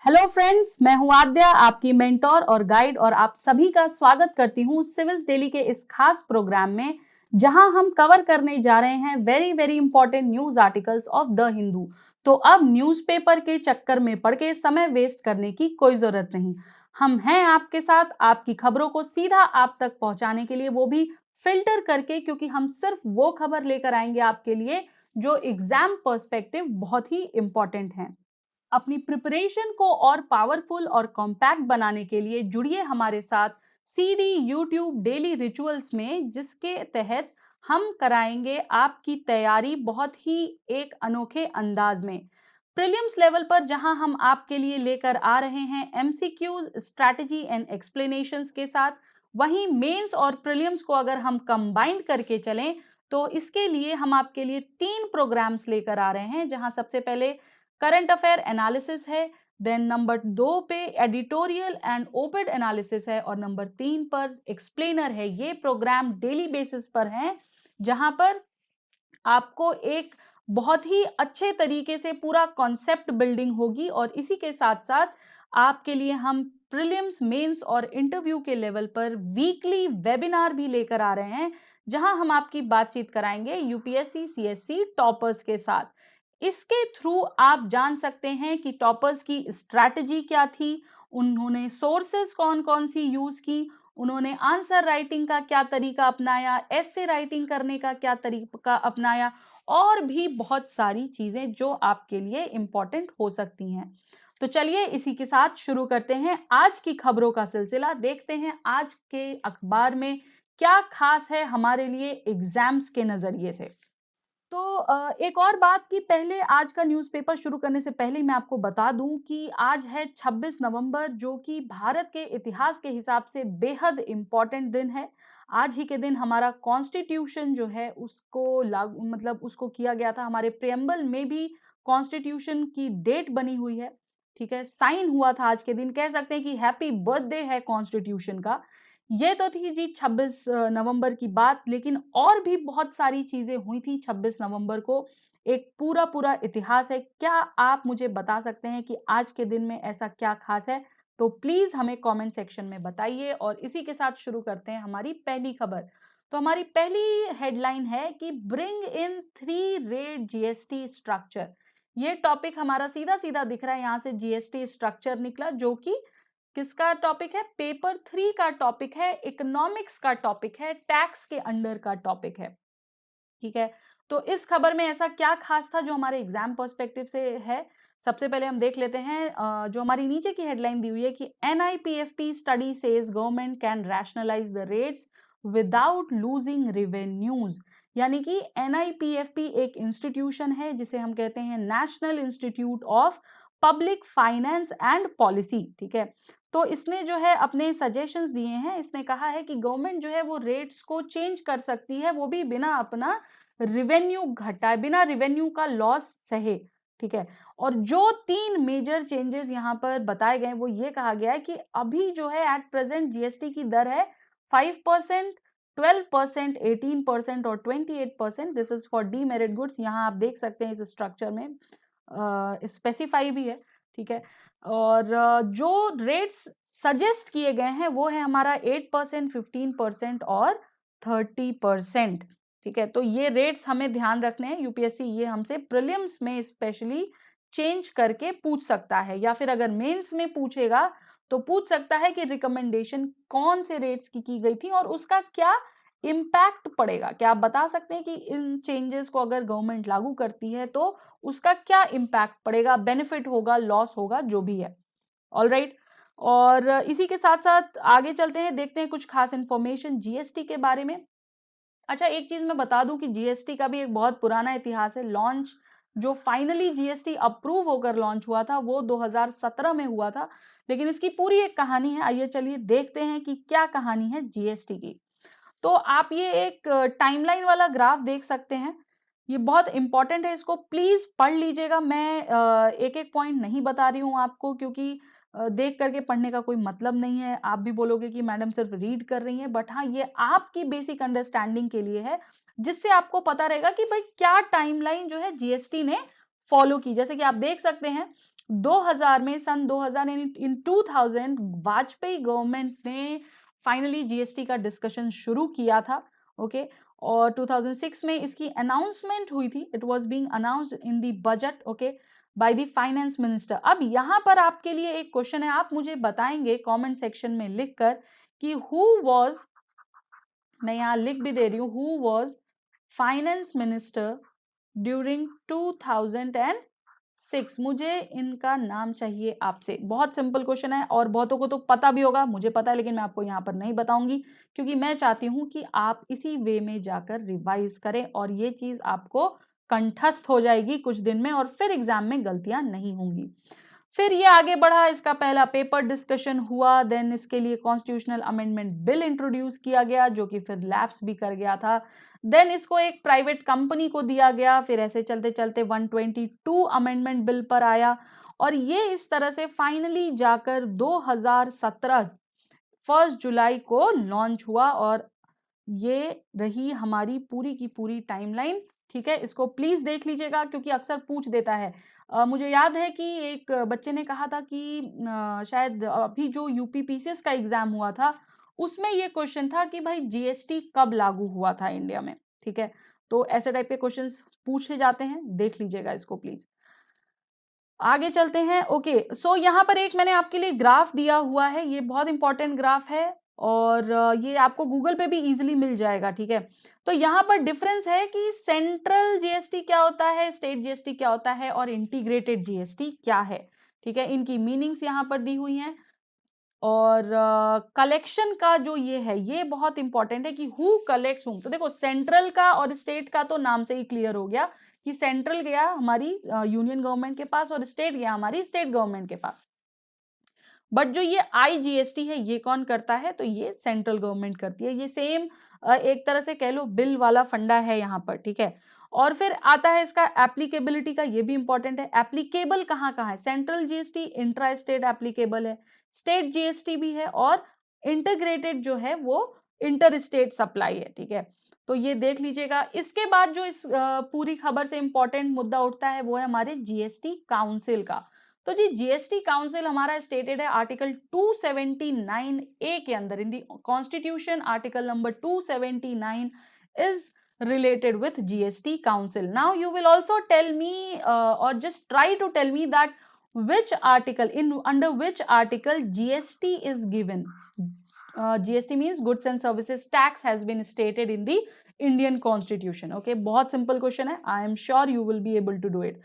Hello friends, मैं हूं आद्या, आपकी मेंटोर और गाइड, और आप सभी का स्वागत करती हूं सिविल्स डेली के इस खास प्रोग्राम में, जहां हम कवर करने जा रहे हैं very very important news articles of the Hindu. तो अब न्यूज़पेपर के चक्कर में पड़ के समय वेस्ट करने की कोई जरूरत नहीं। हम हैं आपके साथ, आपकी खबरों को सीधा आप तक पहुंचाने के लिए, वो भी फिल्टर करके, क्योंकि हम सिर्फ वो खबर लेकर आएंगे आपके लिए जो एग्जाम पर्सपेक्टिव बहुत ही इंपॉर्टेंट है। अपनी प्रिपरेशन को और पावरफुल और कॉम्पैक्ट बनाने के लिए जुड़िए हमारे साथ सीडी यूट्यूब डेली रिचुअल्स में, जिसके तहत हम कराएंगे आपकी तैयारी बहुत ही एक अनोखे अंदाज में। प्रीलिम्स लेवल पर जहां हम आपके लिए लेकर आ रहे हैं एमसीक्यूज, स्ट्रैटेजी एंड एक्सप्लेनेशंस के साथ, वहीं मेंस और प्रीलिम्स को अगर हम कंबाइन करके चलें तो इसके लिए हम आपके लिए 3 प्रोग्राम्स लेकर आ रहे हैं, जहां सबसे पहले करंट अफेयर एनालिसिस है, देन नंबर 2 पे एडिटोरियल एंड ओपेड एनालिसिस है, और नंबर 3 पर एक्सप्लेनर है। ये प्रोग्राम डेली बेसिस पर हैं, जहां पर आपको एक बहुत ही अच्छे तरीके से पूरा कॉन्सेप्ट बिल्डिंग होगी, और इसी के साथ साथ आपके लिए हम प्रीलिम्स, मेंस और इंटरव्यू के लेवल पर वीकली वेबिनार भी लेकर आ रहे हैं, जहां हम आपकी बातचीत कराएंगे यूपीएससी सीएससी टॉपर्स के साथ। इसके थ्रू आप जान सकते हैं कि टॉपर्स की स्ट्रैटेजी क्या थी, उन्होंने सोर्सेस कौन कौन सी यूज की, उन्होंने आंसर राइटिंग का क्या तरीका अपनाया, एसे राइटिंग करने का क्या तरीका अपनाया, और भी बहुत सारी चीजें जो आपके लिए इंपॉर्टेंट हो सकती हैं। तो चलिए इसी के साथ शुरू करते हैं आज की खबरों का सिलसिला। देखते हैं आज के अखबार में क्या खास है हमारे लिए एग्जाम्स के नजरिए से। तो एक और बात कि पहले आज का न्यूज़पेपर शुरू करने से पहले मैं आपको बता दूं कि आज है 26 नवंबर, जो कि भारत के इतिहास के हिसाब से बेहद इम्पॉर्टेंट दिन है। आज ही के दिन हमारा कॉन्स्टिट्यूशन जो है उसको लागू, मतलब उसको किया गया था। हमारे प्रेम्बल में भी कॉन्स्टिट्यूशन की डेट बनी हुई है, ठीक है, साइन हुआ था आज के दिन। कह सकते हैं कि हैप्पी बर्थडे है कॉन्स्टिट्यूशन का। ये तो थी जी 26 नवंबर की बात, लेकिन और भी बहुत सारी चीजें हुई थी 26 नवंबर को। एक पूरा पूरा इतिहास है। क्या आप मुझे बता सकते हैं कि आज के दिन में ऐसा क्या खास है? तो प्लीज हमें कमेंट सेक्शन में बताइए। और इसी के साथ शुरू करते हैं हमारी पहली खबर। तो हमारी पहली हेडलाइन है कि bring in 3 rate GST structure. ये टॉपिक हमारा सीधा सीधा दिख रहा है, यहाँ से जीएसटी स्ट्रक्चर निकला, जो कि किसका टॉपिक है? पेपर 3 का टॉपिक है, इकोनॉमिक्स का टॉपिक है, टैक्स के अंडर का टॉपिक है, ठीक है। तो इस खबर में ऐसा क्या खास था जो हमारे एग्जाम पर्सपेक्टिव से है? सबसे पहले हम देख लेते हैं जो हमारी नीचे की हेडलाइन दी हुई है कि NIPFP study says government can rationalise the rates without losing revenues. यानी कि एनआईपीएफपी एक इंस्टीट्यूशन है जिसे हम कहते हैं national institute of public finance and policy, ठीक है। तो इसने जो है अपने सजेशंस दिए हैं। इसने कहा है कि गवर्नमेंट जो है वो रेट्स को चेंज कर सकती है, वो भी बिना अपना रिवेन्यू घटाए, बिना रिवेन्यू का लॉस सहे, ठीक है। और जो 3 मेजर चेंजेस यहाँ पर बताए गए, वो ये कहा गया है कि अभी जो है एट प्रेजेंट जीएसटी की दर है 5%, 12%, 18% और 28%। This is for demerit goods. यहाँ आप देख सकते हैं इस स्ट्रक्चर में स्पेसिफाई भी है, ठीक है। और जो रेट्स सजेस्ट किए गए हैं वो है हमारा 8%, 15% और 30%, ठीक है। तो ये रेट्स हमें ध्यान रखने हैं। यूपीएससी ये हमसे प्रीलिम्स में स्पेशली चेंज करके पूछ सकता है, या फिर अगर मेंस में पूछेगा तो पूछ सकता है कि रिकमेंडेशन कौन से रेट्स की गई थी और उसका क्या इम्पैक्ट पड़ेगा। क्या आप बता सकते हैं कि इन चेंजेस को अगर गवर्नमेंट लागू करती है तो उसका क्या इम्पैक्ट पड़ेगा, बेनिफिट होगा, लॉस होगा, जो भी है। All right. और इसी के साथ साथ आगे चलते हैं, देखते हैं कुछ खास इंफॉर्मेशन जीएसटी के बारे में। अच्छा, एक चीज मैं बता दूं कि जीएसटी का भी एक बहुत पुराना इतिहास है। लॉन्च जो फाइनली जीएसटी अप्रूव होकर लॉन्च हुआ था वो 2017 में हुआ था, लेकिन इसकी पूरी एक कहानी है। आइए चलिए देखते हैं कि क्या कहानी है जीएसटी की। तो आप ये एक टाइमलाइन वाला ग्राफ देख सकते हैं, ये बहुत इंपॉर्टेंट है, इसको प्लीज पढ़ लीजिएगा। मैं एक एक पॉइंट नहीं बता रही हूँ आपको, क्योंकि देख करके पढ़ने का कोई मतलब नहीं है। आप भी बोलोगे कि मैडम सिर्फ रीड कर रही हैं, बट हाँ, ये आपकी बेसिक अंडरस्टैंडिंग के लिए है, जिससे आपको पता रहेगा कि भाई क्या टाइमलाइन जो है जीएसटी ने फॉलो की। जैसे कि आप देख सकते हैं 2000 में, सन 2000 इन 2000 वाजपेयी गवर्नमेंट ने फाइनली जीएसटी का डिस्कशन शुरू किया था। ओके, और 2006 में इसकी अनाउंसमेंट हुई थी। It was being announced in the budget, okay, by the finance minister. अब यहाँ पर आपके लिए एक क्वेश्चन है, आप मुझे बताएंगे कमेंट सेक्शन में लिखकर कि हु वाज, मैं यहाँ लिख भी दे रही हूँ, who was finance minister during 2006। मुझे इनका नाम चाहिए आपसे। बहुत सिंपल क्वेश्चन है और बहुतों को तो पता भी होगा, मुझे पता है, लेकिन मैं आपको यहाँ पर नहीं बताऊंगी क्योंकि मैं चाहती हूँ कि आप इसी वे में जाकर रिवाइज करें और ये चीज आपको कंठस्थ हो जाएगी कुछ दिन में और फिर एग्जाम में गलतियां नहीं होंगी। फिर ये आगे बढ़ा, इसका पहला पेपर डिस्कशन हुआ, देन इसके लिए कॉन्स्टिट्यूशनल अमेंडमेंट बिल इंट्रोड्यूस किया गया जो कि फिर लैप्स भी कर गया था। देन इसको एक प्राइवेट कंपनी को दिया गया, फिर ऐसे चलते चलते 122 अमेंडमेंट बिल पर आया और ये इस तरह से फाइनली जाकर 2017 1 जुलाई को लॉन्च हुआ और ये रही हमारी पूरी की पूरी टाइमलाइन। ठीक है, इसको प्लीज देख लीजिएगा क्योंकि अक्सर पूछ देता है। मुझे याद है कि एक बच्चे ने कहा था कि शायद अभी जो यूपीपीसीएस का एग्जाम हुआ था उसमें ये क्वेश्चन था कि भाई जीएसटी कब लागू हुआ था इंडिया में। ठीक है, तो ऐसे टाइप के क्वेश्चंस पूछे जाते हैं, देख लीजिएगा इसको प्लीज। आगे चलते हैं। ओके, सो यहाँ पर एक मैंने आपके लिए ग्राफ दिया हुआ है, ये बहुत इंपॉर्टेंट ग्राफ है और ये आपको गूगल पे भी इजीली मिल जाएगा। ठीक है, तो यहाँ पर डिफरेंस है कि सेंट्रल जीएसटी क्या होता है, स्टेट जीएसटी क्या होता है और इंटीग्रेटेड जीएसटी क्या है। ठीक है, इनकी मीनिंग्स यहाँ पर दी हुई हैं और कलेक्शन का जो ये है ये बहुत इंपॉर्टेंट है कि हु कलेक्ट्स हुम। तो देखो, सेंट्रल का और स्टेट का तो नाम से ही क्लियर हो गया कि सेंट्रल गया हमारी यूनियन गवर्नमेंट के पास और स्टेट गया हमारी स्टेट गवर्नमेंट के पास। बट जो ये आईजीएसटी है ये कौन करता है, तो ये सेंट्रल गवर्नमेंट करती है। ये सेम एक तरह से कह लो बिल वाला फंडा है यहाँ पर। ठीक है, और फिर आता है इसका एप्लीकेबिलिटी का, ये भी इंपॉर्टेंट है। एप्लीकेबल कहाँ कहाँ है, central GST intra state applicable है, स्टेट जीएसटी भी है और इंटीग्रेटेड जो है वो इंटर स्टेट सप्लाई है। ठीक है, तो ये देख लीजिएगा। इसके बाद जो इस पूरी खबर से इंपॉर्टेंट मुद्दा उठता है वो है हमारे जीएसटी काउंसिल का। तो जी जीएसटी काउंसिल हमारा स्टेटेड है आर्टिकल 279A के अंदर in the constitution. Article number 279 is related with GST Council. Now you will also tell me or just try to tell me that which article under which article GST is given. GST means goods and services tax has been stated in the Indian Constitution. Okay, बहुत simple question है, I am sure you will be able to do it.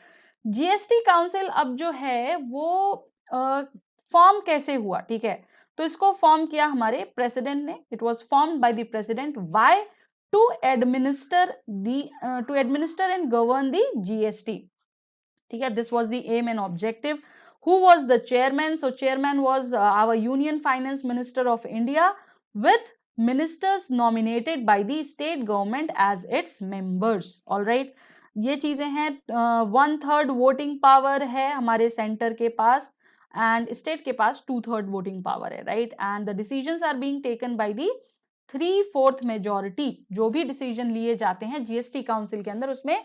GST council अब जो है वो form कैसे हुआ, ठीक है, तो इसको फॉर्म किया हमारे प्रेसिडेंट ने। It was formed by the president. Why? To administer and govern the GST. ठीक है, this was the aim and objective. Who was the chairman? So chairman was our union finance minister of India with ministers nominated by the state government as its members. Alright, ये चीजें हैं। 1/3 voting power है हमारे centre के पास and state के पास 2/3 voting power है, right. And the decisions are being taken by the 3/4 majority. जो भी डिसीजन लिए जाते हैं जीएसटी काउंसिल के अंदर उसमें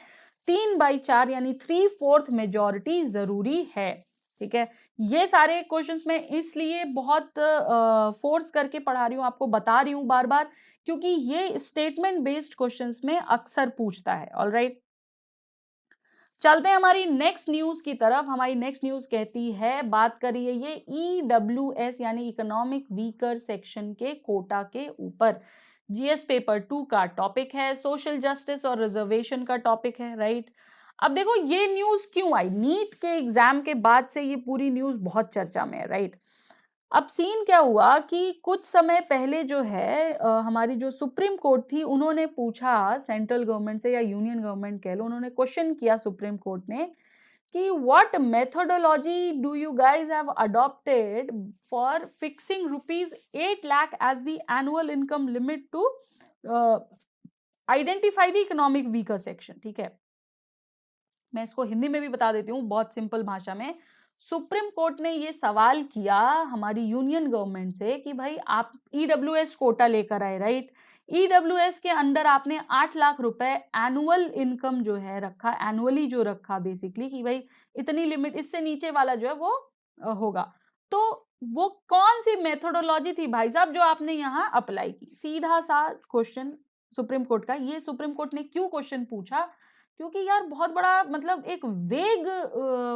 3/4 यानी 3/4 मेजॉरिटी जरूरी है। ठीक है, ये सारे क्वेश्चंस मैं इसलिए बहुत फोर्स करके पढ़ा रही हूँ, आपको बता रही हूँ बार बार, क्योंकि ये स्टेटमेंट बेस्ड क्वेश्चंस में अक्सर पूछता है। ऑलराइट, चलते हैं हमारी नेक्स्ट न्यूज की तरफ। हमारी नेक्स्ट न्यूज कहती है, बात कर रही है ये EWS यानी इकोनॉमिक वीकर सेक्शन के कोटा के ऊपर। जीएस पेपर 2 का टॉपिक है, सोशल जस्टिस और रिजर्वेशन का टॉपिक है, राइट। अब देखो ये न्यूज क्यों आई, नीट के एग्जाम के बाद से ये पूरी न्यूज बहुत चर्चा में है, राइट। अब सीन क्या हुआ कि कुछ समय पहले जो है हमारी जो सुप्रीम कोर्ट थी उन्होंने पूछा सेंट्रल गवर्नमेंट से या यूनियन गवर्नमेंट कह लो, उन्होंने क्वेश्चन किया सुप्रीम कोर्ट ने कि what methodology do you guys have adopted for fixing ₹8 lakh as the annual income limit to identify the economic weaker section. ठीक है, मैं इसको हिंदी में भी बता देती हूँ बहुत सिंपल भाषा में। सुप्रीम कोर्ट ने ये सवाल किया हमारी यूनियन गवर्नमेंट से कि भाई आप EWS कोटा लेकर आए, राइट। ईडब्ल्यूएस के अंडर आपने 8 लाख रुपए एनुअल इनकम जो है रखा, एनुअली जो रखा बेसिकली कि भाई इतनी लिमिट, इससे नीचे वाला जो है वो होगा। तो वो कौन सी मेथोडोलॉजी थी भाई साहब जो आपने यहाँ अप्लाई की? सीधा सा क्वेश्चन सुप्रीम कोर्ट का। ये सुप्रीम कोर्ट ने क्यों क्वेश्चन पूछा? क्योंकि यार बहुत बड़ा मतलब एक वेग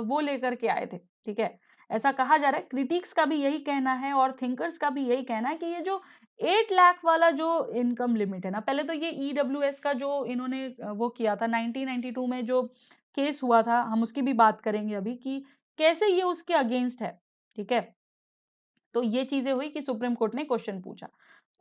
वो लेकर के आए थे, ठीक है। ऐसा कहा जा रहा है, क्रिटिक्स का भी यही कहना है और थिंकर्स का भी यही कहना है कि ये जो 8 लाख वाला जो इनकम लिमिट है ना, पहले तो ये ईडब्ल्यूएस का जो इन्होंने वो किया था 1992 में जो केस हुआ था, हम उसकी भी बात करेंगे अभी कि कैसे ये उसके अगेंस्ट है, ठीक है। तो ये चीजें हुई कि सुप्रीम कोर्ट ने क्वेश्चन पूछा।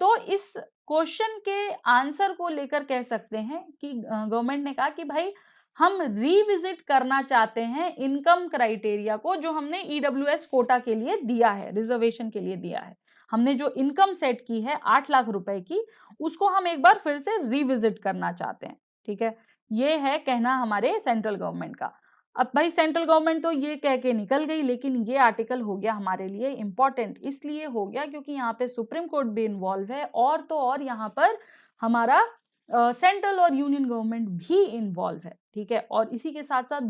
तो इस क्वेश्चन के आंसर को लेकर कह सकते हैं कि गवर्नमेंट ने कहा कि भाई हम रिविजिट करना चाहते हैं इनकम क्राइटेरिया को जो हमने ईडब्ल्यूएस कोटा के लिए दिया है, रिजर्वेशन के लिए दिया है। हमने जो इनकम सेट की है 8 लाख रुपए की, उसको हम एक बार फिर से रिविजिट करना चाहते हैं, ठीक है। ये है कहना हमारे सेंट्रल गवर्नमेंट का। अब भाई सेंट्रल गवर्नमेंट तो ये कह के निकल गई, लेकिन ये आर्टिकल हो गया हमारे लिए इंपॉर्टेंट। इसलिए हो गया क्योंकि यहाँ पे सुप्रीम कोर्ट भी इन्वॉल्व है और तो और यहाँ पर हमारा सेंट्रल और यूनियन गवर्नमेंट भी इन्वॉल्व है, ठीक है। और इसी के साथ साथ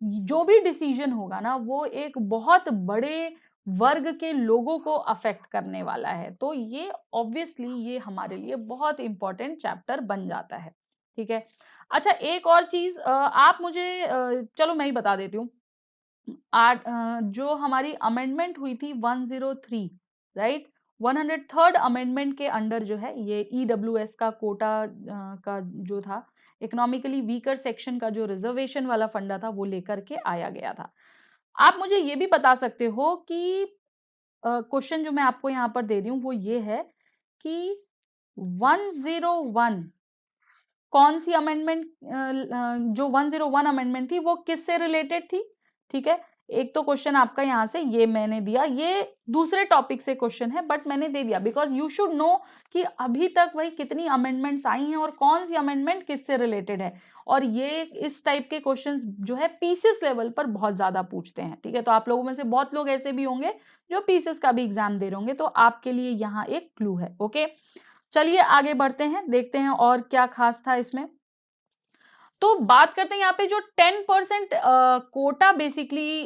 जो भी डिसीजन होगा ना वो एक बहुत बड़े वर्ग के लोगों को अफेक्ट करने वाला है। तो ये ऑब्वियसली ये हमारे लिए बहुत इंपॉर्टेंट चैप्टर बन जाता है, ठीक है। अच्छा एक और चीज आप मुझे चलो मैं ही बता देती हूँ। जो हमारी अमेंडमेंट हुई थी 103, राइट, 103rd अमेंडमेंट के अंडर जो है ये ईडब्ल्यूएस का कोटा का जो था, इकोनॉमिकली वीकर सेक्शन का जो रिजर्वेशन वाला फंडा था वो लेकर के आया गया था। आप मुझे ये भी बता सकते हो कि क्वेश्चन जो मैं आपको यहाँ पर दे रही हूँ वो ये है कि 101 कौन सी अमेंडमेंट, जो 101 अमेंडमेंट थी वो किससे रिलेटेड थी, ठीक है। एक तो क्वेश्चन आपका यहाँ से ये मैंने दिया, ये दूसरे टॉपिक से क्वेश्चन है बट मैंने दे दिया बिकॉज यू शुड नो कि अभी तक भाई कितनी अमेंडमेंट्स आई हैं और कौन सी अमेंडमेंट किससे रिलेटेड है। और ये इस टाइप के क्वेश्चंस जो है पीसीएस लेवल पर बहुत ज्यादा पूछते हैं, ठीक है। तो आप लोगों में से बहुत लोग ऐसे भी होंगे जो पीसीएस का भी एग्जाम दे रहे होंगे, तो आपके लिए यहाँ एक क्लू है, ओके। चलिए आगे बढ़ते हैं, देखते हैं और क्या खास था इसमें। तो बात करते हैं यहाँ पे जो 10% कोटा बेसिकली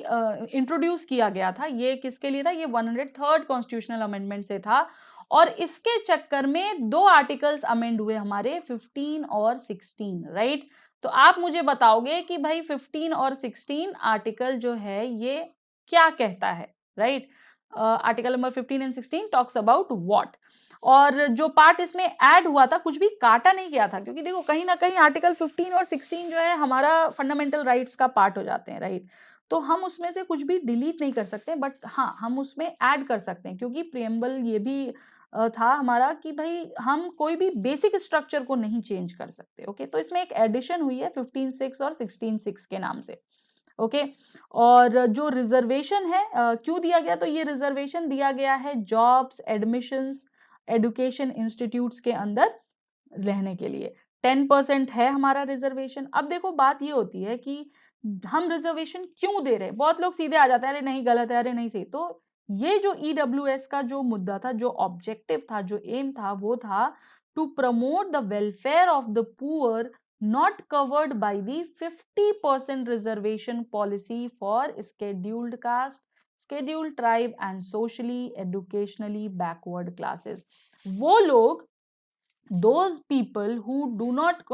इंट्रोड्यूस किया गया था, ये किसके लिए था? ये 103rd कॉन्स्टिट्यूशनल अमेंडमेंट से था और इसके चक्कर में दो आर्टिकल्स अमेंड हुए हमारे 15 और 16, राइट। तो आप मुझे बताओगे कि भाई 15 और 16 आर्टिकल जो है ये क्या कहता है, right. Article number 15 and 16 talks about what. और जो पार्ट इसमें ऐड हुआ था कुछ भी काटा नहीं गया था, क्योंकि देखो कहीं ना कहीं आर्टिकल 15 और 16 जो है हमारा फंडामेंटल राइट्स का पार्ट हो जाते हैं, राइट। तो हम उसमें से कुछ भी डिलीट नहीं कर सकते, बट हाँ हम उसमें ऐड कर सकते हैं, क्योंकि प्रियम्बल ये भी था हमारा कि भाई हम कोई भी बेसिक स्ट्रक्चर को नहीं चेंज कर सकते, ओके। तो इसमें एक एडिशन हुई है 15(6) और 16(6) के नाम से, ओके। और जो रिजर्वेशन है क्यों दिया गया? तो ये रिजर्वेशन दिया गया है जॉब्स, एडमिशंस, एजुकेशन इंस्टीट्यूट्स के अंदर रहने के लिए। 10% है हमारा रिजर्वेशन। अब देखो बात ये होती है कि हम रिजर्वेशन क्यों दे रहे हैं, बहुत लोग सीधे आ जाते हैं अरे नहीं गलत है, अरे नहीं सही। तो ये जो ईडब्ल्यूएस का जो मुद्दा था, जो ऑब्जेक्टिव था, जो एम था, वो था to promote the welfare of the poor not covered by the 50% reservation policy for scheduled caste, scheduled tribe and socially educationally backward classes। वो लोग, those people who do not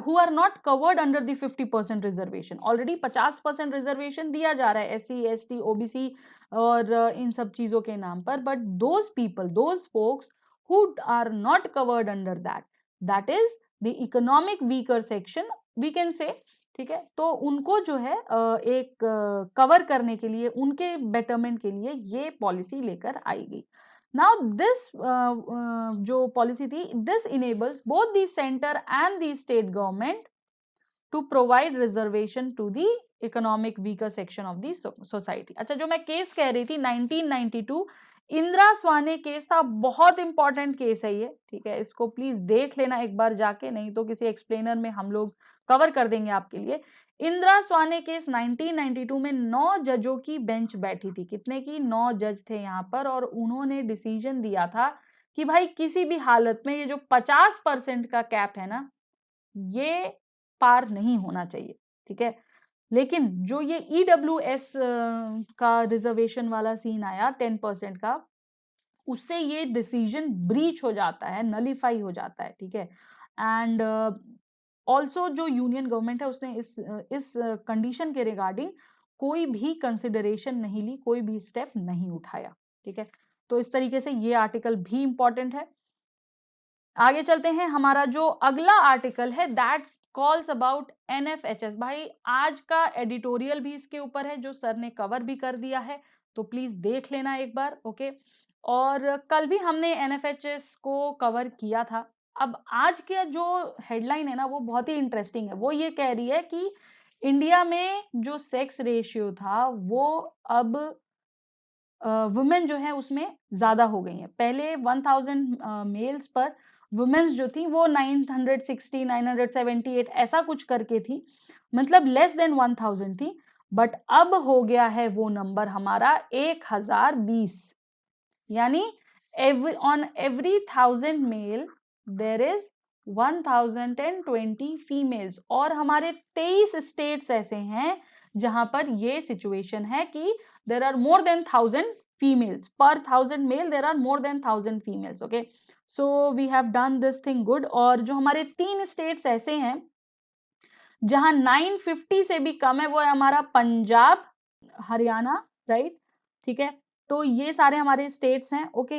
who are not covered under the 50% reservation, already 50% reservation दिया जा रहा है SC, ST, OBC और इन सब चीजों के नाम पर, but those people, those folks who are not covered under that, that is the economic weaker section we can say, ठीक है। तो उनको जो है एक कवर करने के लिए, उनके बेटरमेंट के लिए ये पॉलिसी लेकर आई गई। नाउ दिस जो पॉलिसी थी, this enables both the centre and the state government to provide reservation to the economic weaker section of the society. अच्छा जो मैं केस कह रही थी 1992 इंदिरा स्वाने केस था, बहुत इंपॉर्टेंट केस है ये, ठीक है। इसको प्लीज देख लेना एक बार जाके, नहीं तो किसी एक्सप्लेनर में हम लोग कवर कर देंगे आपके लिए। इंदिरा स्वाने केस 1992 में 9 जजों की बेंच बैठी थी। कितने की? 9 जज थे यहाँ पर और उन्होंने डिसीजन दिया था कि भाई किसी भी हालत में ये जो 50% का कैप है ना, ये पार नहीं होना चाहिए, ठीक है। लेकिन जो ये ईडब्ल्यूएस का रिजर्वेशन वाला सीन आया 10% का, उससे ये डिसीजन ब्रीच हो जाता है, नलीफाई हो जाता है, ठीक है। एंड ऑल्सो जो यूनियन गवर्नमेंट है उसने इस कंडीशन के रिगार्डिंग कोई भी कंसिडरेशन नहीं ली, कोई भी स्टेप नहीं उठाया, ठीक है। तो इस तरीके से ये आर्टिकल भी इंपॉर्टेंट है। आगे चलते हैं, हमारा जो अगला आर्टिकल है दैट कॉल्स अबाउट एनएफएचएस। भाई आज का एडिटोरियल भी इसके ऊपर है जो सर ने कवर भी कर दिया है, तो प्लीज देख लेना एक बार, ओके। और कल भी हमने एनएफएचएस को कवर किया था। अब आज का जो हेडलाइन है ना वो बहुत ही इंटरेस्टिंग है। वो ये कह रही है कि इंडिया में जो सेक्स रेशियो था वो अब वुमेन जो है उसमें ज्यादा हो गई है। पहले 1000 मेल्स पर वुमेन्स जो थी वो 960 978 ऐसा कुछ करके थी, मतलब लेस देन 1000 थी। बट अब हो गया है वो नंबर हमारा 1020, यानी on every 1000 male there is 1020 females. और हमारे 23 स्टेट्स ऐसे हैं जहां पर ये सिचुएशन है कि there are more than 1000 females per 1000 male, there are more than 1000 females, okay, so we have done this thing good। और जो हमारे 3 स्टेट्स ऐसे हैं जहां 950 से भी कम है वो है हमारा पंजाब, हरियाणा, राइट, ठीक है। तो ये सारे हमारे स्टेट्स हैं, ओके।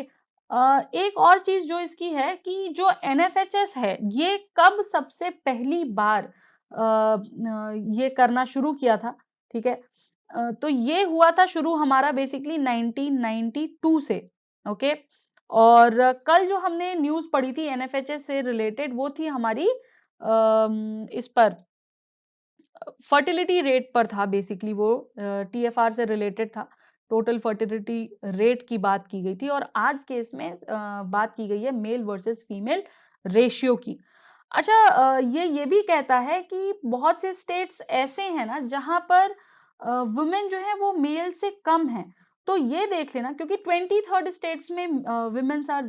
एक और चीज जो इसकी है कि जो एनएफएचएस है ये कब सबसे पहली बार ये करना शुरू किया था, ठीक है। तो ये हुआ था शुरू हमारा बेसिकली 1992 से, ओके। और कल जो हमने न्यूज पढ़ी थी एनएफएचएस से रिलेटेड वो थी हमारी इस पर फर्टिलिटी रेट पर था, बेसिकली वो टीएफआर से रिलेटेड था। टोटल फर्टिलिटी रेट की बात की गई थी और आज के इसमें बात की गई है मेल वर्सेस फीमेल रेशियो की। अच्छा, ये भी कहता है कि बहुत से स्टेट्स ऐसे हैं ना जहां पर वुमेन जो है वो मेल से कम है। तो ये देख लेना क्योंकि 23rd स्टेट्स में वुमेन्स आर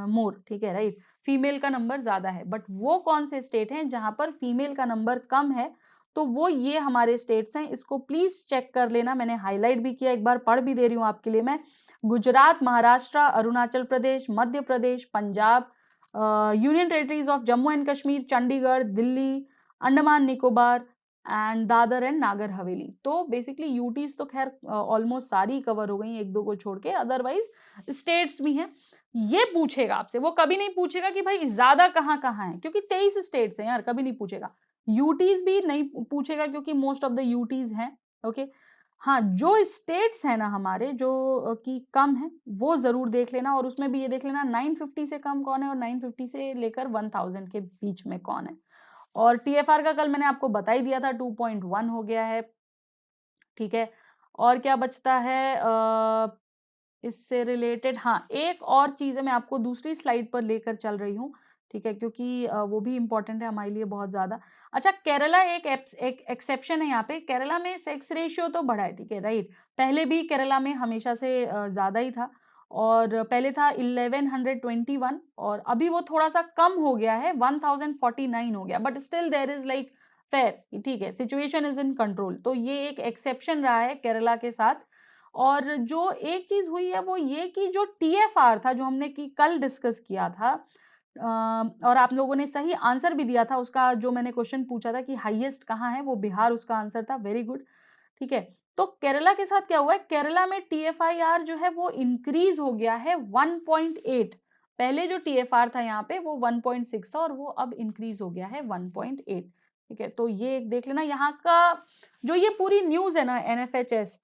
मोर, ठीक है, राइट, फीमेल का नंबर ज्यादा है। बट वो कौन से स्टेट हैं जहां पर फीमेल का नंबर कम है, तो वो ये हमारे स्टेट्स हैं। इसको प्लीज चेक कर लेना, मैंने हाईलाइट भी किया, एक बार पढ़ भी दे रही हूँ आपके लिए मैं। Gujarat, Maharashtra, Arunachal Pradesh, Madhya Pradesh, Punjab, union territories of Jammu and Kashmir, Chandigarh, Delhi, Andaman Nicobar and Dadra and Nagar Haveli. तो बेसिकली यूटीज तो खैर ऑलमोस्ट सारी कवर हो गई, एक दो को छोड़ के, अदरवाइज स्टेट्स भी हैं। ये पूछेगा आपसे, वो कभी नहीं पूछेगा कि भाई ज्यादा कहाँ कहाँ है, क्योंकि 23 स्टेट्स हैं यार, कभी नहीं पूछेगा। यूटीज भी नहीं पूछेगा क्योंकि मोस्ट ऑफ द यूटीज हैं, ओके। हाँ, जो स्टेट्स हैं ना हमारे जो कि कम है वो जरूर देख लेना, और उसमें भी ये देख लेना 950 से कम कौन है और 950 से लेकर 1000 के बीच में कौन है। और टीएफआर का कल मैंने आपको बता ही दिया था 2.1 हो गया है, ठीक है। और क्या बचता है इससे रिलेटेड, हाँ एक और चीज है, मैं आपको दूसरी स्लाइड पर लेकर चल रही हूँ, ठीक है, क्योंकि वो भी इंपॉर्टेंट है हमारे लिए बहुत ज्यादा। अच्छा, केरला एक एक्सेप्शन है यहाँ पे। केरला में सेक्स रेशियो तो बढ़ा है, ठीक है, राइट। पहले भी केरला में हमेशा से ज्यादा ही था, और पहले था 1121 और अभी वो थोड़ा सा कम हो गया है, 1049 हो गया, but still there is like fair, ठीक है, सिचुएशन इज इन कंट्रोल। तो ये एक एक्सेप्शन रहा है केरला के साथ। और जो एक चीज हुई है वो ये कि जो टीएफआर था जो हमने की कल डिस्कस किया था, और आप लोगों ने सही आंसर भी दिया था उसका, जो मैंने क्वेश्चन पूछा था कि हाईएस्ट कहाँ है, वो बिहार उसका आंसर था, वेरी गुड, ठीक है। तो केरला के साथ क्या हुआ है, केरला में टीएफआईआर जो है वो इंक्रीज हो गया है 1.8। पहले जो टीएफआर था यहाँ पे वो 1.6 था और वो अब इंक्रीज हो गया है 1.8, ठीक है। तो ये एक देख लेना। यहाँ का जो ये पूरी न्यूज है ना एनएफएचएस,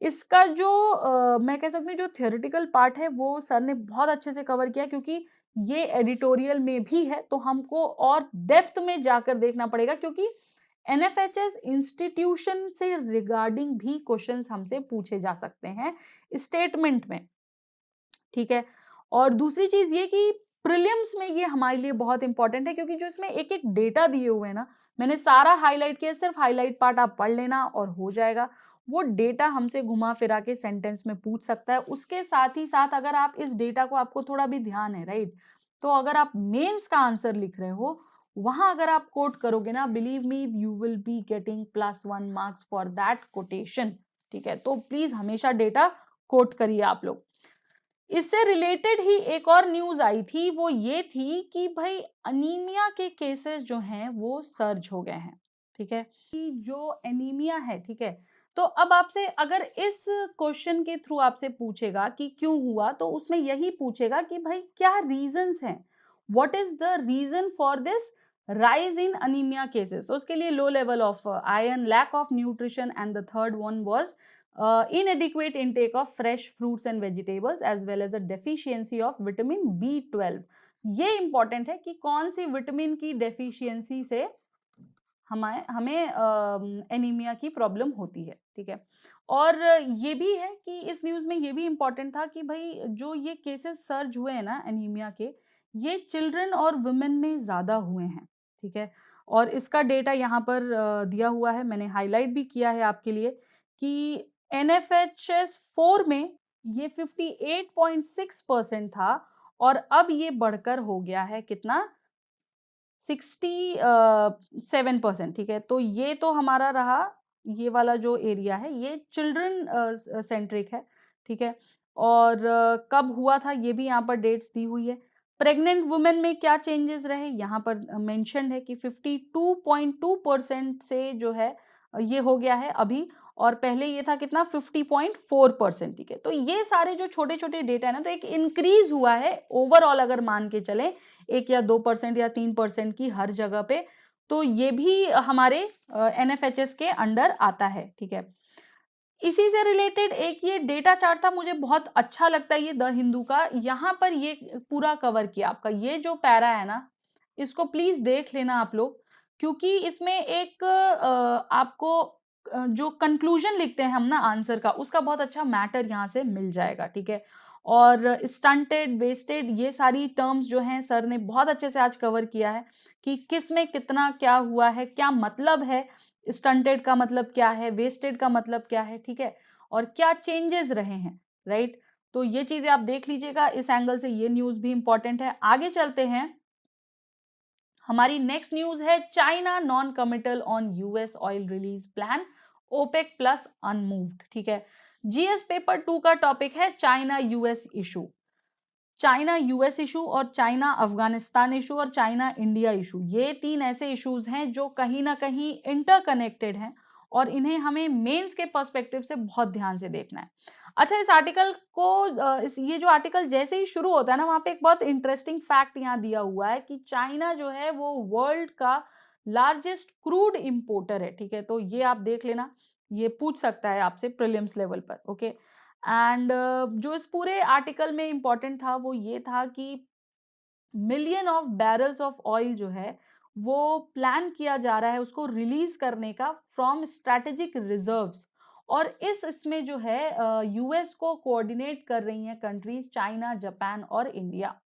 इसका जो मैं कह सकती हूँ जो थियोरेटिकल पार्ट है वो सर ने बहुत अच्छे से कवर किया, क्योंकि ये एडिटोरियल में भी है तो हमको और डेप्थ में जाकर देखना पड़ेगा, क्योंकि एनएफएचएस इंस्टीट्यूशन से रिगार्डिंग भी क्वेश्चंस हमसे पूछे जा सकते हैं स्टेटमेंट में, ठीक है। और दूसरी चीज ये कि प्रीलिम्स में ये हमारे लिए बहुत इंपॉर्टेंट है, क्योंकि जो इसमें एक एक डेटा दिए हुए हैं ना, मैंने सारा हाईलाइट किया, सिर्फ हाईलाइट पार्ट आप पढ़ लेना और हो जाएगा। वो डेटा हमसे घुमा फिरा के सेंटेंस में पूछ सकता है। उसके साथ ही साथ अगर आप इस डेटा को, आपको थोड़ा भी ध्यान है, राइट, तो अगर आप मेंस का आंसर लिख रहे हो, वहां अगर आप कोट करोगे ना, believe me you will be getting +1 marks for that quotation. ठीक है, तो प्लीज हमेशा डेटा कोट करिए आप लोग। इससे रिलेटेड ही एक और न्यूज आई थी, वो ये थी कि भाई अनीमिया के केसेस जो हैं वो सर्ज हो गए हैं। ठीक है, कि जो एनीमिया है, ठीक है, तो अब आपसे अगर इस क्वेश्चन के थ्रू आपसे पूछेगा कि क्यों हुआ, तो उसमें यही पूछेगा कि भाई क्या रीजंस हैं, what is the reason for this rise in anemia cases। तो उसके लिए low level of iron, lack of nutrition, and the third one was inadequate intake of fresh fruits and vegetables as well as a deficiency of vitamin B12। ये important है कि कौन C vitamin की deficiency से हमें anaemia की problem होती है। ठीक है, और ये भी है कि इस न्यूज में ये भी इंपॉर्टेंट था कि भाई जो ये केसेस सर्ज हुए हैं ना एनीमिया के, ये चिल्ड्रन और वुमेन में ज्यादा हुए हैं। ठीक है, और इसका डेटा यहाँ पर दिया हुआ है, मैंने हाईलाइट भी किया है आपके लिए कि NFHS 4 में ये 58.6% था, और अब ये बढ़कर हो गया है कितना, 67%। ठीक है, तो ये तो हमारा रहा, ये वाला जो एरिया है ये चिल्ड्रन सेंट्रिक है। ठीक है, और कब हुआ था ये भी यहाँ पर डेट्स दी हुई है। प्रेग्नेंट वुमेन में क्या चेंजेस रहे यहाँ पर मेंशन है कि 52.2% से जो है ये हो गया है अभी, और पहले ये था कितना, 50.4%। ठीक है, तो ये सारे जो छोटे छोटे डेटा है ना, तो एक इंक्रीज हुआ है ओवरऑल, अगर मान के चले 1 या 2% या 3% की हर जगह पे, तो ये भी हमारे NFHS के अंडर आता है। ठीक है, इसी से रिलेटेड एक ये डेटा चार्ट था, मुझे बहुत अच्छा लगता है ये द हिंदू का, यहाँ पर ये पूरा कवर किया आपका, ये जो पैरा है ना, इसको प्लीज देख लेना आप लोग, क्योंकि इसमें एक आपको जो कंक्लूजन लिखते हैं हम ना आंसर का, उसका बहुत अच्छा मैटर यहाँ से मिल जाएगा। ठीक है, और स्टंटेड, वेस्टेड, ये सारी टर्म्स जो हैं सर ने बहुत अच्छे से आज कवर किया है कि किस में कितना क्या हुआ है, क्या मतलब है, स्टंटेड का मतलब क्या है, वेस्टेड का मतलब क्या है। ठीक है, और क्या चेंजेस रहे हैं, राइट, तो ये चीजें आप देख लीजिएगा, इस एंगल से ये न्यूज भी इंपॉर्टेंट है। आगे चलते हैं, हमारी नेक्स्ट न्यूज है China noncommittal on US oil release plan, OPEC plus unmoved. ठीक है, जीएस पेपर 2 का टॉपिक है China US issue, China US issue, और चाइना अफगानिस्तान इशू, और चाइना इंडिया इशू। ये 3 ऐसे इश्यूज हैं जो कहीं ना कहीं इंटरकनेक्टेड हैं, और इन्हें हमें मेंस के पर्सपेक्टिव से बहुत ध्यान से देखना है। अच्छा, इस आर्टिकल को ये जो आर्टिकल जैसे ही शुरू होता है ना, वहां पे एक बहुत इंटरेस्टिंग फैक्ट यहाँ दिया हुआ है कि चाइना जो है वो वर्ल्ड का लार्जेस्ट क्रूड इंपोर्टर है। ठीक है, तो ये आप देख लेना, ये पूछ सकता है आपसे प्रीलिम्स लेवल पर। ओके, एंड जो इस पूरे आर्टिकल में इंपॉर्टेंट था वो ये था कि million of barrels of oil जो है वो प्लान किया जा रहा है उसको रिलीज करने का फ्रॉम स्ट्रैटेजिक रिजर्व्स, और इसमें जो है यूएस को कोऑर्डिनेट कर रही हैं कंट्रीज चाइना, जापान और इंडिया।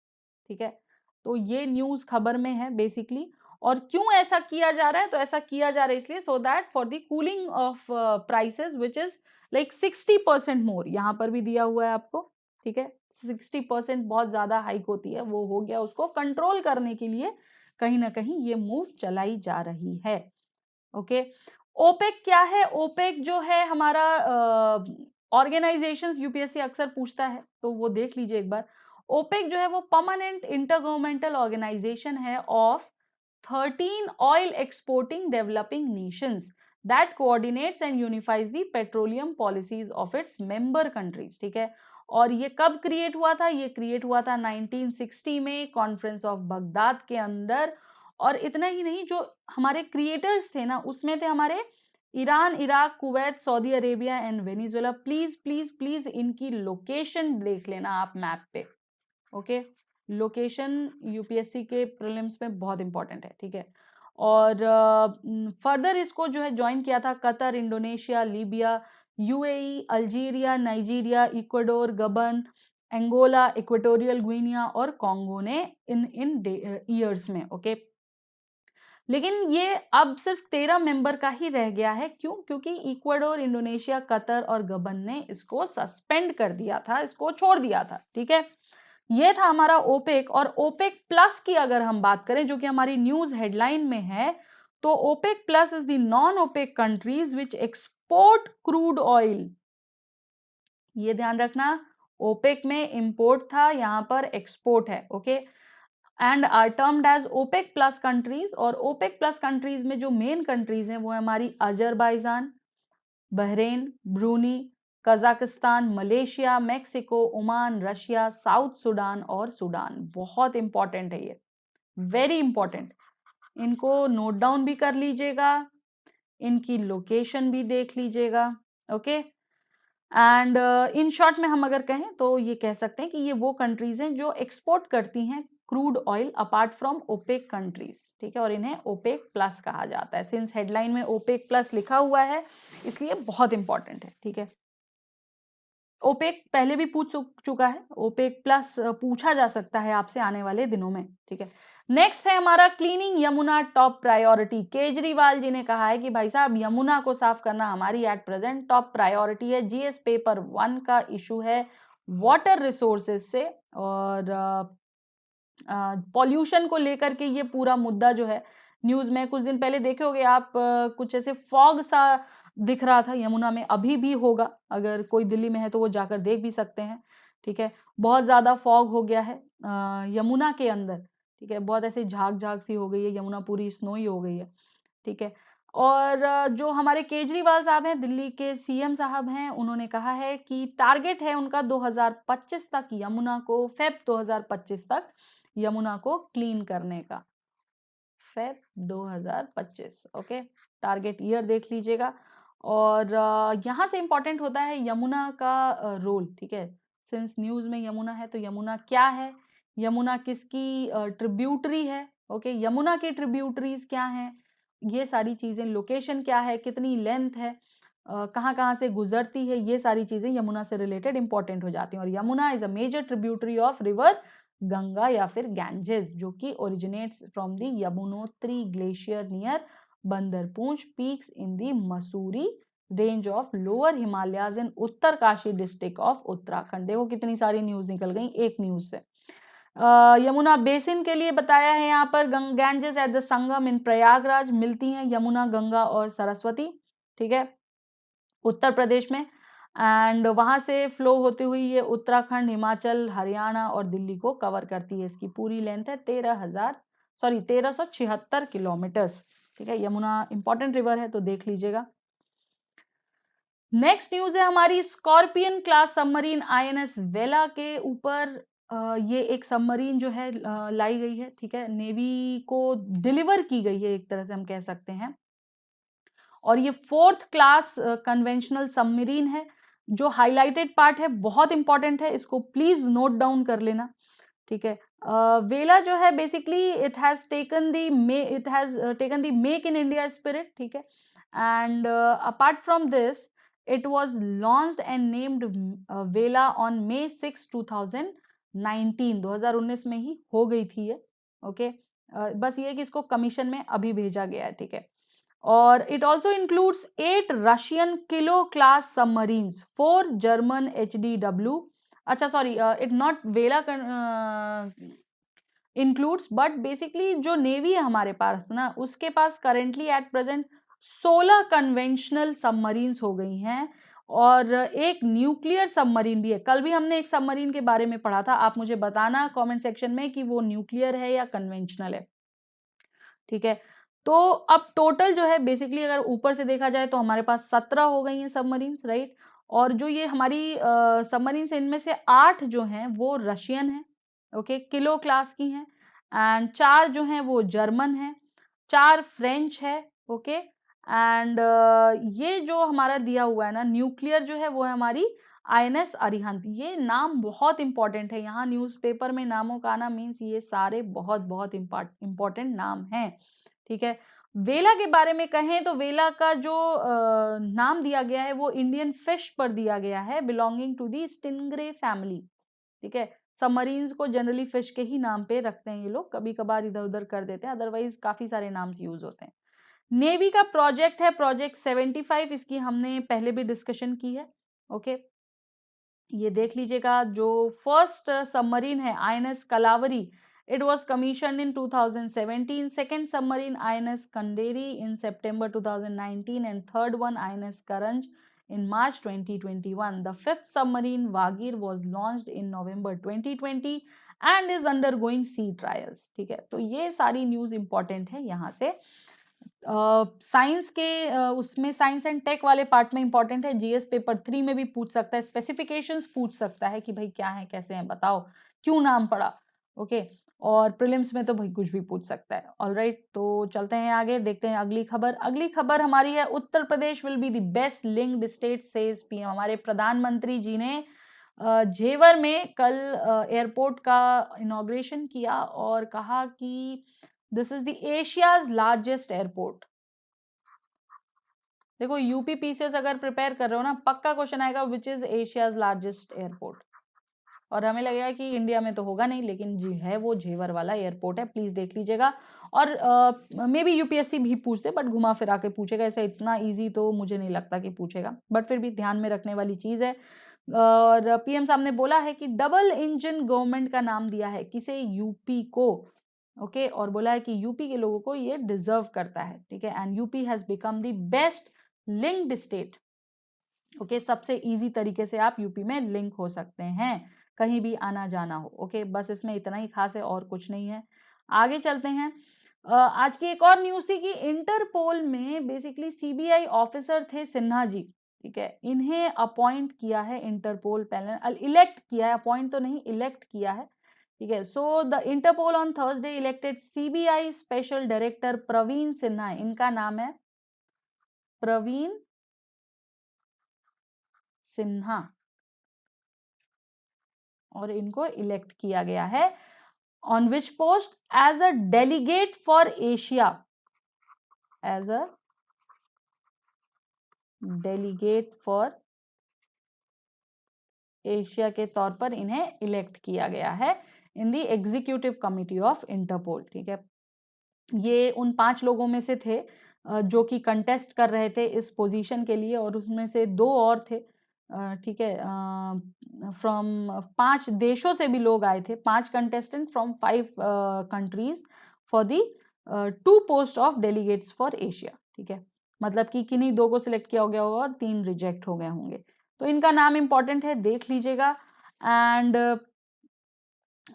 ठीक है, तो ये न्यूज खबर में है बेसिकली, और क्यों ऐसा किया जा रहा है, तो ऐसा किया जा रहा है इसलिए so that for the cooling of prices which is like 60% मोर, यहाँ पर भी दिया हुआ है आपको। ठीक है, 60% बहुत ज्यादा हाइक होती है, वो हो गया, उसको कंट्रोल करने के लिए कहीं ना कहीं ये मूव चलाई जा रही है। ओके, ओपेक क्या है, ओपेक जो है हमारा ऑर्गेनाइजेशंस, यूपीएससी अक्सर पूछता है तो वो देख लीजिए एक बार। ओपेक जो है वो परमानेंट इंटरगवर्नमेंटल ऑर्गेनाइजेशन है of 13 oil exporting developing Nations that coordinates and unifies the petroleum policies of its member countries. ठीक है, और ये कब क्रिएट हुआ था, ये क्रिएट हुआ था 1960 में कॉन्फ्रेंस ऑफ बगदाद के अंदर। और इतना ही नहीं, जो हमारे क्रिएटर्स थे ना उसमें थे हमारे Iran, Iraq, Kuwait, Saudi Arabia and Venezuela. Please please please इनकी लोकेशन देख लेना आप मैप पे। ओके, लोकेशन यूपीएससी के प्रीलिम्स में बहुत इंपॉर्टेंट है। ठीक है, और फर्दर इसको जो है ज्वाइन किया था Qatar, Indonesia, Libya, UAE, Algeria, Nigeria, Ecuador, गबन, एंगोला, इक्वेटोरियल ग्वीनिया और कॉन्गो ने इन इन ईयर्स में। ओके, लेकिन ये अब सिर्फ 13 मेंबर का ही रह गया है। क्यों? क्योंकि इक्वाडोर, इंडोनेशिया, कतर और गबन ने इसको सस्पेंड कर दिया था, इसको छोड़ दिया था। ठीक है, ये था हमारा ओपेक। और ओपेक प्लस की अगर हम बात करें, जो कि हमारी न्यूज हेडलाइन में है, तो OPEC plus is the non OPEC countries which export crude oil. ये ध्यान रखना, ओपेक में इंपोर्ट था, यहां पर एक्सपोर्ट है। Okay, and are termed as OPEC plus countries. और ओपेक प्लस कंट्रीज में जो मेन कंट्रीज हैं वो है हमारी Azerbaijan, Bahrain, Brunei, Kazakhstan, Malaysia, Mexico, Oman, Russia, South Sudan और सुडान। बहुत इंपॉर्टेंट है ये, वेरी इंपॉर्टेंट। इनको नोट डाउन भी कर लीजिएगा, इनकी लोकेशन भी देख लीजिएगा। ओके, एंड इन शॉर्ट में हम अगर कहें तो ये कह सकते हैं कि ये वो कंट्रीज हैं जो एक्सपोर्ट करती हैं crude oil apart from OPEC countries. ठीक है, और इन्हें ओपेक प्लस कहा जाता है। सिंस हेडलाइन में ओपेक प्लस लिखा हुआ है इसलिए बहुत इंपॉर्टेंट है। ठीक है, ओपेक पहले भी पूछ चुका है, ओपेक प्लस पूछा जा सकता है आपसे आने वाले दिनों में। ठीक है, नेक्स्ट है हमारा cleaning Yamuna top priority. Kejriwal ji ने कहा है कि भाई साहब यमुना को साफ करना हमारी एट प्रेजेंट टॉप प्रायोरिटी है। जीएस पेपर 1 का इशू है वाटर रिसोर्सेज से, और पॉल्यूशन को लेकर के ये पूरा मुद्दा जो है न्यूज में कुछ दिन पहले देखे होंगे आप, कुछ ऐसे फॉग सा दिख रहा था यमुना में, अभी भी होगा। अगर कोई दिल्ली में है तो वो जाकर देख भी सकते हैं। ठीक है, बहुत ज्यादा फॉग हो गया है यमुना के अंदर। ठीक है, बहुत ऐसे झाग झाग सी हो गई है, यमुना पूरी स्नोई हो गई है। ठीक है, और जो हमारे केजरीवाल साहब हैं, दिल्ली के सीएम साहब हैं, उन्होंने कहा है कि टारगेट है उनका 2025 तक यमुना को, फेब 2025 तक यमुना को क्लीन करने का। फेब 2025, ओके, टारगेट ईयर देख लीजिएगा। और यहाँ से इंपॉर्टेंट होता है यमुना का रोल। ठीक है, सिंस न्यूज में यमुना है तो यमुना क्या है, यमुना किसकी ट्रिब्यूटरी है। ओके, यमुना के ट्रिब्यूटरीज क्या हैं, ये सारी चीजें, लोकेशन क्या है, कितनी लेंथ है, कहाँ कहाँ से गुजरती है, ये सारी चीजें यमुना से रिलेटेड इंपॉर्टेंट हो जाती हैं। और Yamuna is a major tributary of river Ganga या फिर गैंजेस, जो कि originates from the Yamunotri glacier near Bandarpunch peaks in the Mussoorie range of lower Himalayas in Uttarkashi district of Uttarakhand. देखो कितनी सारी न्यूज निकल गई एक न्यूज से। यमुना बेसिन के लिए बताया है यहाँ पर, गैंजेस एट द संगम इन प्रयागराज मिलती हैं यमुना, गंगा और सरस्वती। ठीक है, उत्तर प्रदेश में, एंड वहां से फ्लो होती हुई ये उत्तराखंड, हिमाचल, हरियाणा और दिल्ली को कवर करती है। इसकी पूरी लेंथ है 1376 किलोमीटर्स। ठीक है, यमुना इंपॉर्टेंट रिवर है तो देख लीजिएगा। नेक्स्ट न्यूज है हमारी स्कॉर्पियन क्लास सबमरीन आईएनएस वेला के ऊपर। ये एक सबमरीन जो है लाई गई है। ठीक है, नेवी को डिलीवर की गई है एक तरह से हम कह सकते हैं, और ये 4th क्लास कन्वेंशनल सबमरीन है। जो हाईलाइटेड पार्ट है बहुत इंपॉर्टेंट है, इसको प्लीज नोट डाउन कर लेना। ठीक है, वेला जो है basically it has taken the make in India spirit. ठीक है, and apart from this it was launched and named वेला ऑन May 6, 2019। 2019 में ही हो गई थी ये। ओके, बस ये कि इसको कमीशन में अभी भेजा गया है। ठीक है, और it also includes 8 Russian kilo class submarines, 4 German HDW, अच्छा sorry, it not well includes, but basically जो नेवी है हमारे पास ना, उसके पास currently at present 16 conventional submarines हो गई हैं, और एक न्यूक्लियर सबमरीन भी है। कल भी हमने एक सबमरीन के बारे में पढ़ा था, आप मुझे बताना कमेंट सेक्शन में कि वो न्यूक्लियर है या कन्वेंशनल है। ठीक है, तो अब टोटल जो है बेसिकली अगर ऊपर से देखा जाए तो हमारे पास 17 हो गई हैं सबमरीन्स, राइट। और जो ये हमारी सबमरीन्स, इनमें से 8 जो हैं वो रशियन हैं, ओके, किलो क्लास की हैं, एंड 4 जो हैं वो जर्मन हैं, 4 फ्रेंच है। ओके, एंड ये जो हमारा दिया हुआ है ना न्यूक्लियर जो है वो है हमारी INS अरिहंत। ये नाम बहुत इंपॉर्टेंट है, यहाँ न्यूज़पेपर में नामों का आना मीन्स ये सारे बहुत बहुत इंपॉर्टेंट नाम हैं। ठीक है, वेला के बारे में कहें तो वेला का जो नाम दिया गया है वो इंडियन फिश पर दिया गया है, belonging to the stingray family. ठीक है, सबमरीन्स को जनरली फिश के ही नाम पे रखते हैं ये लोग, कभी कभार इधर उधर कर देते हैं, अदरवाइज काफ़ी सारे नाम्स यूज होते हैं। नेवी का प्रोजेक्ट है प्रोजेक्ट 75, इसकी हमने पहले भी डिस्कशन की है। ओके, ये देख लीजिएगा। जो फर्स्ट सबमरीन है INS Kalvari, it was commissioned in 2017, second submarine INS Khanderi in September 2019 and third one INS Karanj in March 2021. The fifth submarine Wagir was launched in November 2020 and is undergoing sea trials. ठीक है, तो ये सारी news important है यहाँ से। Science के उसमें साइंस एंड टेक वाले पार्ट में इंपॉर्टेंट है, जीएस पेपर 3 में भी पूछ सकता है, स्पेसिफिकेशंस पूछ सकता है कि भाई क्या है कैसे हैं बताओ, क्यों नाम पड़ा। ओके, और प्रीलिम्स में तो भाई कुछ भी पूछ सकता है। ऑलराइट, तो चलते हैं आगे, देखते हैं अगली खबर। अगली खबर हमारी है Uttar Pradesh will be the best linked state says PM. हमारे प्रधानमंत्री जी ने झेवर में कल एयरपोर्ट का इनॉग्रेशन किया और कहा कि this is the Asia's largest airport. देखो यूपी पीसीएस अगर प्रिपेयर कर रहे हो ना, पक्का क्वेश्चन आएगा which is Asia's largest airport, और हमें लगेगा कि इंडिया में तो होगा नहीं, लेकिन जी है वो झेवर वाला एयरपोर्ट है, प्लीज देख लीजिएगा। और मे बी यूपीएससी भी पूछे, बट घुमा फिरा के पूछेगा, ऐसा इतना इजी तो मुझे नहीं लगता कि पूछेगा, बट फिर भी ध्यान में रखने वाली चीज है। और पीएम साहब ने बोला है कि डबल इंजन गवर्नमेंट का नाम दिया है किसे, यूपी को। ओके, और बोला है कि यूपी के लोगों को ये डिजर्व करता है। ठीक है, and UP has become the best linked state. Okay, सबसे इजी तरीके से आप यूपी में लिंक हो सकते हैं, कहीं भी आना जाना हो। ओके, बस इसमें इतना ही खास है और कुछ नहीं है। आगे चलते हैं। आज की एक और न्यूज़ थी कि इंटरपोल में बेसिकली सीबीआई ऑफिसर थे सिन्हा जी। ठीक है, इन्हें अपॉइंट किया है इंटरपोल पैनल, इलेक्ट किया है, अपॉइंट तो नहीं इलेक्ट किया है। ठीक है, so the Interpol on Thursday elected CBI special director Praveen Sinha, इनका नाम है प्रवीण सिन्हा, और इनको इलेक्ट किया गया है on which post, as a delegate for Asia, as a delegate for Asia के तौर पर इन्हें इलेक्ट किया गया है in the executive committee of Interpol. ठीक है, ये उन 5 लोगों में से थे जो कि कंटेस्ट कर रहे थे इस पोजीशन के लिए, और उसमें से 2 और थे। ठीक है, फ्रॉम 5 देशों से भी लोग आए थे, 5 contestant from 5 countries for the 2 post of delegates for Asia. ठीक है, मतलब कि किन्हीं 2 को सिलेक्ट किया गया होगा और 3 रिजेक्ट हो गए होंगे, तो इनका नाम इंपॉर्टेंट है, देख लीजिएगा। And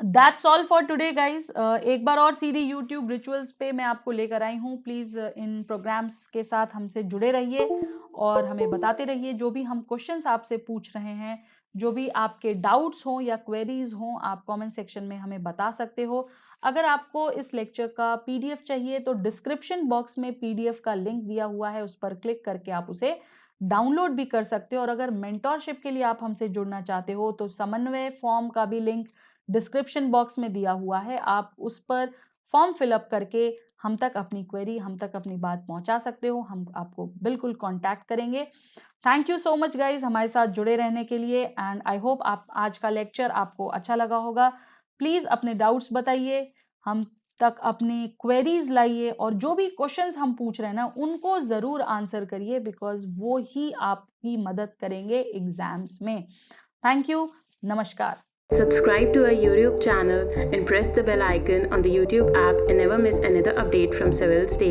that's all for today guys. एक बार और सीधी यूट्यूब रिचुअल्स पे मैं आपको लेकर आई हूँ, प्लीज़ इन प्रोग्राम्स के साथ हमसे जुड़े रहिए और हमें बताते रहिए जो भी हम क्वेश्चंस आपसे पूछ रहे हैं, जो भी आपके डाउट्स हों या क्वेरीज हों, आप कमेंट सेक्शन में हमें बता सकते हो। अगर आपको इस लेक्चर का पीडीएफ चाहिए तो डिस्क्रिप्शन बॉक्स में पीडीएफ का लिंक दिया हुआ है, उस पर क्लिक करके आप उसे डाउनलोड भी कर सकते हो। और अगर मेंटोरशिप के लिए आप हमसे जुड़ना चाहते हो तो समन्वय फॉर्म का भी लिंक डिस्क्रिप्शन बॉक्स में दिया हुआ है, आप उस पर फॉर्म फिलअप करके हम तक अपनी क्वेरी, हम तक अपनी बात पहुंचा सकते हो, हम आपको बिल्कुल कांटेक्ट करेंगे। Thank you so much guys हमारे साथ जुड़े रहने के लिए, एंड आई होप आप आज का लेक्चर आपको अच्छा लगा होगा। प्लीज़ अपने डाउट्स बताइए, हम तक अपनी क्वेरीज लाइए, और जो भी क्वेश्चंस हम पूछ रहे हैं ना उनको ज़रूर आंसर करिए, बिकॉज वो ही आपकी मदद करेंगे एग्जाम्स में। थैंक यू, नमस्कार। Subscribe to our YouTube channel and press the bell icon on the YouTube app and never miss another update from Civils Daily.